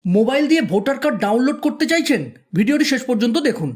Mobile দিয়ে voter card download করতে চাইছেন? ভিডিওটি শেষ পর্যন্ত দেখুন।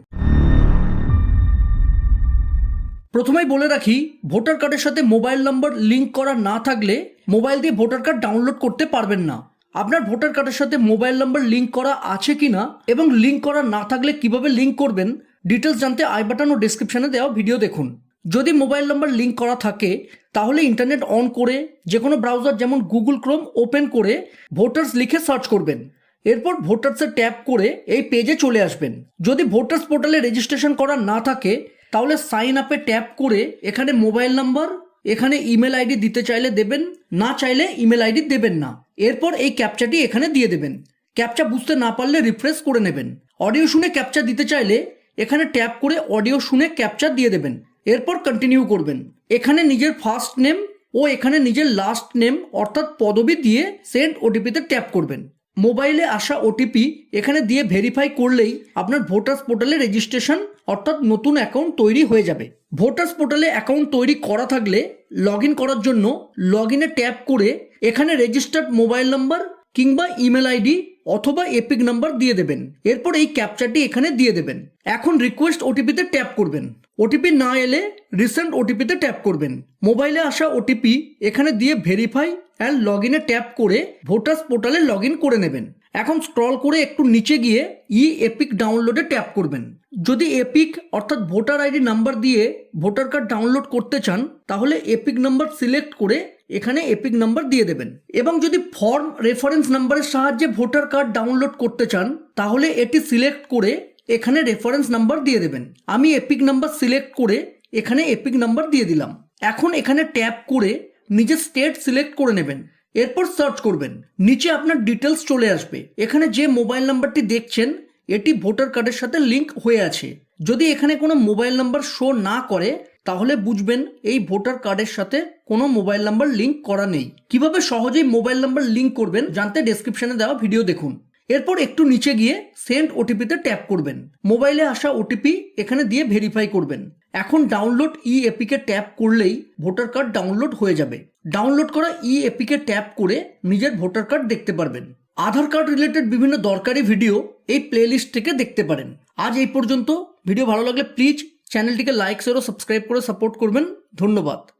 প্রথমেই বলে রাখি, ভোটার কার্ডের সাথে মোবাইল নম্বর লিঙ্ক করা না থাকলে মোবাইল দিয়ে ভোটার কার্ড ডাউনলোড করতে পারবেন না। আপনার ভোটার কার্ডের সাথে মোবাইল নম্বর লিঙ্ক করা আছে কিনা এবং লিঙ্ক করা না থাকলে কিভাবে লিঙ্ক করবেন ডিটেলস জানতে আই বাটন ও ডেসক্রিপশনে দেওয়া ভিডিও দেখুন। যদি মোবাইল নম্বর লিঙ্ক করা থাকে তাহলে ইন্টারনেট অন করে যে কোনো ব্রাউজার যেমন গুগল ক্রোম ওপেন করে ভোটার্স লিখে সার্চ করবেন। এরপর ভোটার্সে ট্যাপ করে এই পেজে চলে আসবেন। যদি ভোটার্স পোর্টালে রেজিস্ট্রেশন করা না থাকে তাহলে সাইন আপে ট্যাপ করে এখানে মোবাইল নাম্বার, এখানে ইমেল আইডি দিতে চাইলে দেবেন, না চাইলে ইমেল আইডি দেবেন না। এরপর এই ক্যাপচাটি এখানে দিয়ে দেবেন। ক্যাপচা বুঝতে না পারলে রিফ্রেশ করে নেবেন। অডিও শুনে ক্যাপচা দিতে চাইলে এখানে ট্যাপ করে অডিও শুনে ক্যাপচা দিয়ে দেবেন। এরপর কন্টিনিউ করবেন। এখানে নিজের ফার্স্ট নেম ও এখানে নিজের লাস্ট নেম অর্থাৎ পদবি দিয়ে সেন্ড ওটিপিতে ট্যাপ করবেন। মোবাইলে আসা ওটিপি এখানে দিয়ে ভেরিফাই করলেই আপনার ভোটার্স পোর্টালে রেজিস্ট্রেশন অর্থাৎ নতুন অ্যাকাউন্ট তৈরি হয়ে যাবে। ভোটার্স পোর্টালে অ্যাকাউন্ট তৈরি করা থাকলে লগ ইন করার জন্য লগ ইনে ট্যাপ করে এখানে রেজিস্টার্ড মোবাইল নাম্বার কিংবা ইমেল আইডি অথবা এপিক নাম্বার দিয়ে দেবেন। এরপর এই ক্যাপচাটি এখানে দিয়ে দেবেন। এখন রিকোয়েস্ট ওটিপিতে ট্যাপ করবেন। ওটিপি না এলে রিসেন্ট ওটিপিতে ট্যাপ করবেন। মোবাইলে আসা ওটিপি এখানে দিয়ে ভেরিফাই অ্যান্ড লগ ইনে ট্যাপ করে ভোটার্স পোর্টালে লগ ইন করে নেবেন। এখন স্ক্রল করে একটু নিচে গিয়ে ই এপিক ডাউনলোডে ট্যাপ করবেন। যদি এপিক অর্থাৎ ভোটার আইডি নাম্বার দিয়ে ভোটার কার্ড ডাউনলোড করতে চান তাহলে এপিক নাম্বার সিলেক্ট করে এখানে এপিক নাম্বার দিয়ে দেবেন। এবং যদি ফর্ম রেফারেন্স নাম্বারের সাহায্যে ভোটার কার্ড ডাউনলোড করতে চান তাহলে এটি সিলেক্ট করে এখানে রেফারেন্স নাম্বার দিয়ে দেবেন। আমি এপিক নাম্বার সিলেক্ট করে এখানে এপিক নাম্বার দিয়ে দিলাম। এখন এখানে ট্যাপ করে নিজের স্টেট সিলেক্ট করে নেবেন। এরপর সার্চ করবেন। নিচে আপনার ডিটেলস চলে আসবে। এখানে যে মোবাইল নাম্বারটি দেখছেন এটি ভোটার কার্ডের সাথে লিঙ্ক হয়ে আছে। যদি এখানে কোনো মোবাইল নাম্বার শো না করে তাহলে বুঝবেন এই ভোটার কার্ডের সাথে কোনো মোবাইল নাম্বার লিঙ্ক করা নেই। কিভাবে সহজেই মোবাইল নাম্বার লিঙ্ক করবেন জানতে ডেসক্রিপশনে দেওয়া ভিডিও দেখুন। এরপর একটু নিচে গিয়ে সেন্ড ওটিপিতে ট্যাপ করবেন। মোবাইলে আসা ওটিপি এখানে দিয়ে ভেরিফাই করবেন। এখন ডাউনলোড ই এপিকে ট্যাপ করলেই ভোটার কার্ড ডাউনলোড হয়ে যাবে। ডাউনলোড করা ই এপিকে ট্যাপ করে নিজের ভোটার কার্ড দেখতে পারবেন। আধার কার্ড রিলেটেড বিভিন্ন দরকারি ভিডিও এই প্লেলিস্ট থেকে দেখতে পারেন। আজ এই পর্যন্ত। ভিডিও ভালো লাগলে প্লিজ চ্যানেলটিকে লাইক শেয়ার ও সাবস্ক্রাইব করে সাপোর্ট করবেন। ধন্যবাদ।